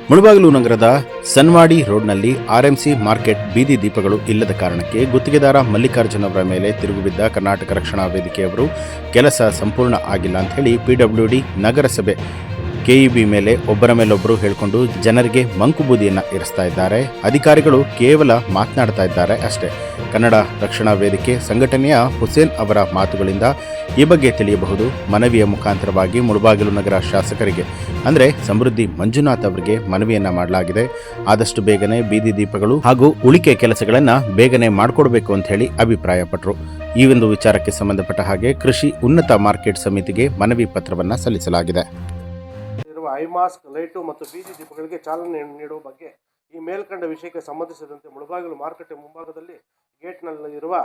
ಮುಳಬಾಗಿಲು ನಗರದ ಸನ್ವಾಡಿ ರೋಡ್ನಲ್ಲಿ RMC market ಬೀದಿ ದೀಪಗಳು ಇಲ್ಲದ ಕಾರಣಕ್ಕೆ ಗುತ್ತಿಗೆದಾರ ಮಲ್ಲಿಕಾರ್ಜುನ್ ಅವರ ಮೇಲೆ ತಿರುಗುಬಿದ್ದ ಕರ್ನಾಟಕ ರಕ್ಷಣಾ ವೇದಿಕೆಯವರು ಕೆಲಸ ಸಂಪೂರ್ಣ ಆಗಿಲ್ಲ ಅಂತ ಹೇಳಿ ಪಿಡಬ್ಲ್ಯೂಡಿ ನಗರಸಭೆ ಕೆಇಬಿ ಮೇಲೆ ಒಬ್ಬರ ಮೇಲೊಬ್ಬರು ಹೇಳಿಕೊಂಡು ಜನರಿಗೆ ಮಂಕುಬೂದಿಯನ್ನು ಇರಿಸ್ತಾ ಇದ್ದಾರೆ. ಅಧಿಕಾರಿಗಳು ಕೇವಲ ಮಾತನಾಡ್ತಾ ಇದ್ದಾರೆ ಅಷ್ಟೇ. ಕನ್ನಡ ರಕ್ಷಣಾ ವೇದಿಕೆ ಸಂಘಟನೆಯ ಹುಸೇನ್ ಅವರ ಮಾತುಗಳಿಂದ ಈ ಬಗ್ಗೆ ತಿಳಿಯಬಹುದು. ಮನವಿಯ ಮುಖಾಂತರವಾಗಿ ಮುಳಬಾಗಿಲು ನಗರ ಶಾಸಕರಿಗೆ ಅಂದರೆ ಸಮೃದ್ಧಿ ಮಂಜುನಾಥ್ ಅವರಿಗೆ ಮನವಿಯನ್ನ ಮಾಡಲಾಗಿದೆ. ಆದಷ್ಟು ಬೇಗನೆ ಬೀದಿ ದೀಪಗಳು ಹಾಗೂ ಉಳಿಕೆ ಕೆಲಸಗಳನ್ನು ಬೇಗನೆ ಮಾಡಿಕೊಡ್ಬೇಕು ಅಂತ ಹೇಳಿ ಅಭಿಪ್ರಾಯಪಟ್ಟರು. ಈ ಒಂದು ವಿಚಾರಕ್ಕೆ ಸಂಬಂಧಪಟ್ಟ ಹಾಗೆ ಕೃಷಿ ಉನ್ನತ ಮಾರ್ಕೆಟ್ ಸಮಿತಿಗೆ ಮನವಿ ಪತ್ರವನ್ನು ಸಲ್ಲಿಸಲಾಗಿದೆ. ಐಮಾಸ್ಕ್ ಲೈಟು ಮತ್ತು ಬೀದಿ ದೀಪಗಳಿಗೆ ಚಾಲನೆ ನೀಡುವ ಬಗ್ಗೆ ಈ ಮೇಲ್ಕಂಡ ವಿಷಯಕ್ಕೆ ಸಂಬಂಧಿಸಿದಂತೆ ಮುಳಬಾಗಿಲು ಮಾರುಕಟ್ಟೆ ಮುಂಭಾಗದಲ್ಲಿ ಗೇಟ್ನಲ್ಲಿರುವ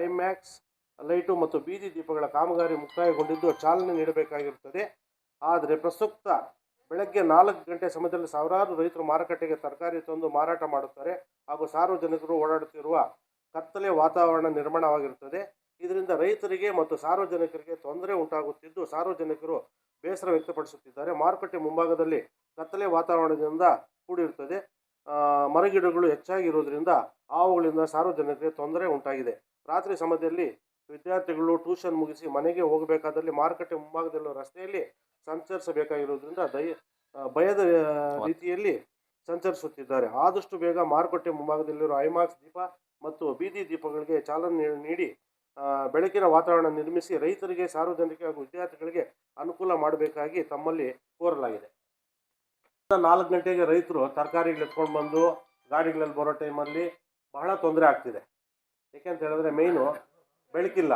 ಐಮ್ಯಾಕ್ಸ್ ಲೈಟು ಮತ್ತು ಬೀದಿ ದೀಪಗಳ ಕಾಮಗಾರಿ ಮುಕ್ತಾಯಗೊಂಡಿದ್ದು ಚಾಲನೆ ನೀಡಬೇಕಾಗಿರುತ್ತದೆ. ಆದರೆ ಪ್ರಸ್ತುತ ಬೆಳಗ್ಗೆ 4 ಗಂಟೆ ಸಮಯದಲ್ಲಿ ಸಾವಿರಾರು ರೈತರು ಮಾರುಕಟ್ಟೆಗೆ ತರಕಾರಿ ತಂದು ಮಾರಾಟ ಮಾಡುತ್ತಾರೆ ಹಾಗೂ ಸಾರ್ವಜನಿಕರು ಓಡಾಡುತ್ತಿರುವ ಕತ್ತಲೆ ವಾತಾವರಣ ನಿರ್ಮಾಣವಾಗಿರುತ್ತದೆ. ಇದರಿಂದ ರೈತರಿಗೆ ಮತ್ತು ಸಾರ್ವಜನಿಕರಿಗೆ ತೊಂದರೆ ಉಂಟಾಗುತ್ತಿದ್ದು ಸಾರ್ವಜನಿಕರು ಬೇಸರ ವ್ಯಕ್ತಪಡಿಸುತ್ತಿದ್ದಾರೆ. ಮಾರುಕಟ್ಟೆ ಮುಂಭಾಗದಲ್ಲಿ ಕತ್ತಲೆ ವಾತಾವರಣದಿಂದ ಕೂಡಿರುತ್ತದೆ. ಮರಗಿಡಗಳು ಹೆಚ್ಚಾಗಿರುವುದರಿಂದ ಅವುಗಳಿಂದ ಸಾರ್ವಜನಿಕರಿಗೆ ತೊಂದರೆ ಉಂಟಾಗಿದೆ. ರಾತ್ರಿ ಸಮಯದಲ್ಲಿ ವಿದ್ಯಾರ್ಥಿಗಳು ಟ್ಯೂಷನ್ ಮುಗಿಸಿ ಮನೆಗೆ ಹೋಗಬೇಕಾದಲ್ಲಿ ಮಾರುಕಟ್ಟೆ ಮುಂಭಾಗದಲ್ಲಿರುವ ರಸ್ತೆಯಲ್ಲಿ ಸಂಚರಿಸಬೇಕಾಗಿರುವುದರಿಂದ ಭಯದ ರೀತಿಯಲ್ಲಿ ಸಂಚರಿಸುತ್ತಿದ್ದಾರೆ. ಆದಷ್ಟು ಬೇಗ ಮಾರುಕಟ್ಟೆ ಮುಂಭಾಗದಲ್ಲಿರುವ ಐಮಾಕ್ಸ್ ದೀಪ ಮತ್ತು ಬೀದಿ ದೀಪಗಳಿಗೆ ಚಾಲನೆ ನೀಡಿ ಬೆಳಕಿನ ವಾತಾವರಣ ನಿರ್ಮಿಸಿ ರೈತರಿಗೆ, ಸಾರ್ವಜನಿಕ ಹಾಗೂ ವಿದ್ಯಾರ್ಥಿಗಳಿಗೆ ಅನುಕೂಲ ಮಾಡಬೇಕಾಗಿ ತಮ್ಮಲ್ಲಿ ಕೋರಲಾಗಿದೆ. 4 ಗಂಟೆಗೆ ರೈತರು ತರಕಾರಿಗಳು ಎತ್ಕೊಂಡು ಬಂದು ಗಾಡಿಗಳಲ್ಲಿ ಬರೋ ಟೈಮಲ್ಲಿ ಬಹಳ ತೊಂದರೆ ಆಗ್ತಿದೆ. ಏಕೆಂತ ಹೇಳಿದ್ರೆ ಮೇಯ್ನು ಬೆಳಕಿಲ್ಲ.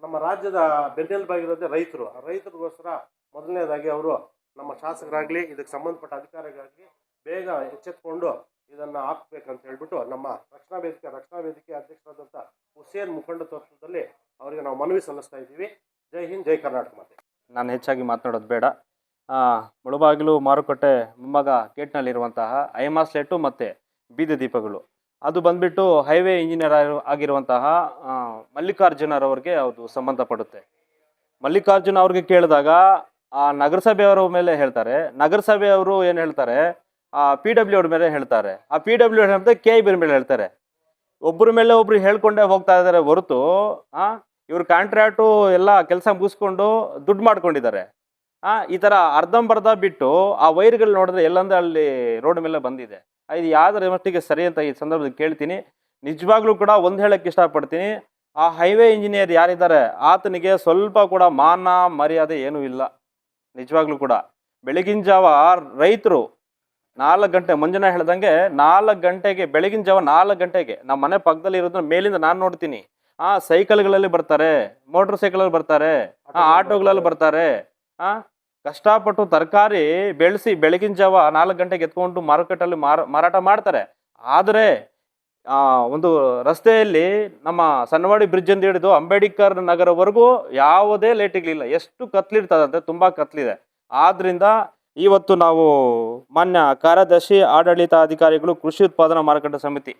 ನಮ್ಮ ರಾಜ್ಯದ ಬೆನ್ನೆಲುಬಾಗಿರೋದೇ ರೈತರು. ರೈತರಿಗೋಸ್ಕರ ಮೊದಲನೇದಾಗಿ ಅವರು ನಮ್ಮ ಶಾಸಕರಾಗಲಿ ಇದಕ್ಕೆ ಸಂಬಂಧಪಟ್ಟ ಅಧಿಕಾರಿಗಳಾಗಲಿ ಬೇಗ ಎಚ್ಚೆತ್ಕೊಂಡು ಇದನ್ನು ಹಾಕ್ಬೇಕಂತ ಹೇಳ್ಬಿಟ್ಟು ನಮ್ಮ ರಕ್ಷಣಾ ವೇದಿಕೆ ಅಧ್ಯಕ್ಷರಾದಂಥ ಹುಸೇನ್ ಮುಖಂಡತ್ವದಲ್ಲಿ ಅವರಿಗೆ ನಾವು ಮನವಿ ಸಲ್ಲಿಸ್ತಾ ಇದ್ದೀವಿ. ಜೈ ಹಿಂದ್, ಜೈ ಕರ್ನಾಟಕ ಮಾತೆ. ನಾನು ಹೆಚ್ಚಾಗಿ ಮಾತನಾಡೋದು ಬೇಡ. ಮುಳಬಾಗಿಲು ಮಾರುಕಟ್ಟೆ ಮುಂಭಾಗ ಗೇಟ್ನಲ್ಲಿರುವಂತಹ ಐಮಾಸ್ ಲೈಟು ಮತ್ತು ಬೀದಿ ದೀಪಗಳು ಅದು ಬಂದುಬಿಟ್ಟು ಹೈವೇ ಇಂಜಿನಿಯರ್ ಆಗಿರುವಂತಹ ಮಲ್ಲಿಕಾರ್ಜುನರವ್ರಿಗೆ ಅದು ಸಂಬಂಧಪಡುತ್ತೆ. ಮಲ್ಲಿಕಾರ್ಜುನ ಅವ್ರಿಗೆ ಕೇಳಿದಾಗ ಆ ನಗರಸಭೆಯವರ ಮೇಲೆ ಹೇಳ್ತಾರೆ, ನಗರಸಭೆಯವರು ಏನು ಹೇಳ್ತಾರೆ, PW ಅವ್ರ ಮೇಲೆ ಹೇಳ್ತಾರೆ, PW ಹೇಳ್ತಾರೆ KIB ಮೇಲೆ ಹೇಳ್ತಾರೆ. ಒಬ್ಬರ ಮೇಲೆ ಒಬ್ರು ಹೇಳ್ಕೊಂಡೇ ಹೋಗ್ತಾ ಇದ್ದಾರೆ ಹೊರತು ಇವ್ರ ಕಾಂಟ್ರಾಕ್ಟು ಎಲ್ಲ ಕೆಲಸ ಮುಗಿಸ್ಕೊಂಡು ದುಡ್ಡು ಮಾಡ್ಕೊಂಡಿದ್ದಾರೆ. ಈ ಥರ ಅರ್ಧಂಬರ್ಧ ಬಿಟ್ಟು ಆ ವೈರ್ಗಳು ನೋಡಿದ್ರೆ ಎಲ್ಲಂದ್ರೆ ಅಲ್ಲಿ ರೋಡ್ ಮೇಲೆ ಬಂದಿದೆ. ಇದು ಯಾವ್ದ್ರ ಮಟ್ಟಿಗೆ ಸರಿ ಅಂತ ಈ ಸಂದರ್ಭದಲ್ಲಿ ಕೇಳ್ತೀನಿ. ನಿಜವಾಗ್ಲೂ ಕೂಡ ಒಂದು ಹೇಳಕ್ಕೆ ಇಷ್ಟಪಡ್ತೀನಿ, ಆ ಹೈವೇ ಇಂಜಿನಿಯರ್ ಯಾರಿದ್ದಾರೆ ಆತನಿಗೆ ಸ್ವಲ್ಪ ಕೂಡ ಮಾನ ಮರ್ಯಾದೆ ಏನೂ ಇಲ್ಲ. ನಿಜವಾಗ್ಲೂ ಕೂಡ ಬೆಳಗಿನ ಜಾವ ರೈತರು 4 ಗಂಟೆ ಮಂಜುನಾ ಹೇಳ್ದಂಗೆ 4 ಗಂಟೆಗೆ ಬೆಳಗಿನ ಜಾವ 4 ಗಂಟೆಗೆ ನಮ್ಮ ಮನೆ ಪಕ್ಕದಲ್ಲಿ ಇರೋದನ್ನ ಮೇಲಿಂದ ನಾನು ನೋಡ್ತೀನಿ. ಸೈಕಲ್ಗಳಲ್ಲಿ ಬರ್ತಾರೆ, ಮೋಟರ್ ಸೈಕಲಲ್ಲಿ ಬರ್ತಾರೆ, ಆಟೋಗಳಲ್ಲಿ ಬರ್ತಾರೆ. ಕಷ್ಟಪಟ್ಟು ತರಕಾರಿ ಬೆಳೆಸಿ ಬೆಳಗಿನ ಜಾವ 4 ಗಂಟೆಗೆ ಎತ್ಕೊಂಡು ಮಾರುಕಟ್ಟೆಯಲ್ಲಿ ಮಾರಾಟ ಮಾಡ್ತಾರೆ. ಆದರೆ ಒಂದು ರಸ್ತೆಯಲ್ಲಿ ನಮ್ಮ ಸನ್ನವಾಡಿ ಬ್ರಿಡ್ಜ್ ಅಂತ ಹಿಡಿದು ಅಂಬೇಡ್ಕರ್ ನಗರವರೆಗೂ ಯಾವುದೇ ಲೈಟ್ಗಳಿಲ್ಲ. ಎಷ್ಟು ಕತ್ಲಿರ್ತದಂತೆ, ತುಂಬ ಕತ್ಲಿದೆ. ಆದ್ರಿಂದ ಇವತ್ತು ನಾವು ಮಾನ್ಯ ಕಾರ್ಯದರ್ಶಿ ಆಡಳಿತಾಧಿಕಾರಿಗಳು ಕೃಷಿ ಉತ್ಪಾದನಾ ಮಾರುಕಟ್ಟೆ ಸಮಿತಿ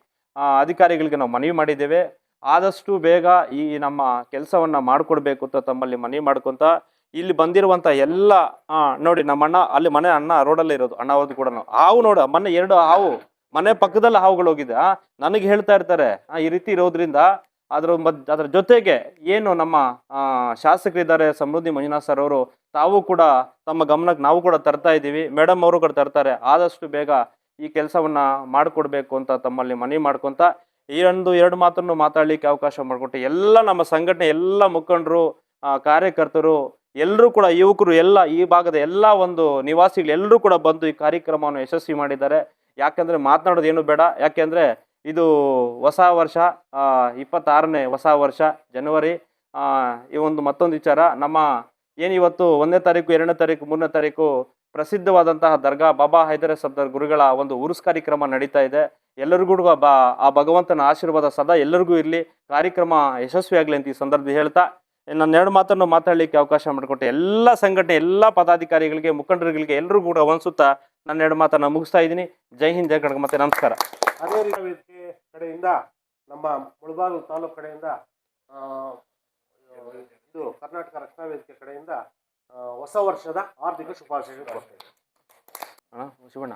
ಅಧಿಕಾರಿಗಳಿಗೆ ನಾವು ಮನವಿ ಮಾಡಿದ್ದೇವೆ. ಆದಷ್ಟು ಬೇಗ ಈ ನಮ್ಮ ಕೆಲಸವನ್ನ ಮಾಡಿಕೊಡ್ಬೇಕು ಅಂತ ತಮ್ಮಲ್ಲಿ ಮನವಿ ಮಾಡ್ಕೊಂತ ಇಲ್ಲಿ ಬಂದಿರುವಂಥ ಎಲ್ಲ ನೋಡಿ ನಮ್ಮ ಅಣ್ಣ ಅಲ್ಲಿ ಮನೆ ಅಣ್ಣ ರೋಡಲ್ಲೇ ಇರೋದು ಅಣ್ಣ ಹೋದ್ ಕೂಡ ಹಾವು ನೋಡ ಮೊನ್ನೆ 2 ಹಾವು ಮನೆ ಪಕ್ಕದಲ್ಲಿ ಹಾವುಗಳು ಹೋಗಿದೆ. ನನಗೆ ಹೇಳ್ತಾ ಇರ್ತಾರೆ ಈ ರೀತಿ ಇರೋದ್ರಿಂದ ಅದರ ಜೊತೆಗೆ ಏನು ನಮ್ಮ ಶಾಸಕರಿದ್ದಾರೆ ಸಮೃದ್ಧಿ ಮಂಜುನಾಥ್ ಸರ್ ಅವರು, ತಾವು ಕೂಡ ತಮ್ಮ ಗಮನಕ್ಕೆ ನಾವು ಕೂಡ ತರ್ತಾ ಇದ್ದೀವಿ, ಮೇಡಮ್ ಅವರು ಕೂಡ ತರ್ತಾರೆ. ಆದಷ್ಟು ಬೇಗ ಈ ಕೆಲಸವನ್ನ ಮಾಡಿಕೊಡ್ಬೇಕು ಅಂತ ತಮ್ಮಲ್ಲಿ ಮನವಿ ಮಾಡ್ಕೊತ ಈ 2 ಮಾತನ್ನು ಮಾತಾಡಲಿಕ್ಕೆ ಅವಕಾಶ ಮಾಡಿಕೊಟ್ಟು ಎಲ್ಲ ನಮ್ಮ ಸಂಘಟನೆ ಎಲ್ಲ ಮುಖಂಡರು, ಕಾರ್ಯಕರ್ತರು ಎಲ್ಲರೂ ಕೂಡ, ಯುವಕರು ಎಲ್ಲ ಈ ಭಾಗದ ಎಲ್ಲ ಒಂದು ನಿವಾಸಿಗಳು ಎಲ್ಲರೂ ಕೂಡ ಬಂದು ಈ ಕಾರ್ಯಕ್ರಮವನ್ನು ಯಶಸ್ವಿ ಮಾಡಿದ್ದಾರೆ. ಯಾಕೆಂದರೆ ಮಾತನಾಡೋದು ಏನು ಬೇಡ. ಯಾಕೆಂದರೆ ಇದು ಹೊಸ ವರ್ಷ, 26ನೇ ಹೊಸ ವರ್ಷ ಜನವರಿ. ಈ ಒಂದು ಮತ್ತೊಂದು ವಿಚಾರ, ನಮ್ಮ ಏನಿವತ್ತು 1ನೇ ತಾರೀಕು 2ನೇ ತಾರೀಕು 3ನೇ ತಾರೀಕು ಪ್ರಸಿದ್ಧವಾದಂತಹ ದರ್ಗಾ ಬಾಬಾ ಹೈದರ ಸಫ್ದರ್ ಗುರುಗಳ ಒಂದು ಉರುಸ್ ಕಾರ್ಯಕ್ರಮ ನಡೀತಾ ಇದೆ. ಎಲ್ಲರಿಗೂ ಆ ಭಗವಂತನ ಆಶೀರ್ವಾದ ಸದಾ ಎಲ್ಲರಿಗೂ ಇರಲಿ, ಕಾರ್ಯಕ್ರಮ ಯಶಸ್ವಿಯಾಗಲಿ ಅಂತ ಈ ಸಂದರ್ಭದಲ್ಲಿ ಹೇಳ್ತಾ ನನ್ನ 2 ಮಾತನ್ನು ಮಾತಾಡಲಿಕ್ಕೆ ಅವಕಾಶ ಮಾಡಿಕೊಟ್ಟೆ ಎಲ್ಲ ಸಂಘಟನೆ ಎಲ್ಲ ಪದಾಧಿಕಾರಿಗಳಿಗೆ ಮುಖಂಡರುಗಳಿಗೆ ಎಲ್ಲರೂ ಕೂಡ ಅನ್ಸುತ್ತಾ ನನ್ನ 2 ಮಾತನ್ನು ಮುಗಿಸ್ತಾ ಇದ್ದೀನಿ. ಜೈ ಹಿಂದ್, ಜೈ ಕರ್ನಾಟಕ, ಮತ್ತೆ ನಮಸ್ಕಾರ. ಅದೇ ರೀತಿ ವೇದಿಕೆ ಕಡೆಯಿಂದ ನಮ್ಮ ಮುಳಬಾಗಿಲು ತಾಲೂಕು ಕಡೆಯಿಂದ ಇದು ಕರ್ನಾಟಕ ರಕ್ಷಣಾ ವೇದಿಕೆ ಕಡೆಯಿಂದ ಹೊಸ ವರ್ಷದ ಆರ್ಥಿಕ ಶುಭಾಶಯಗಳು. ಶಿವಣ್ಣ.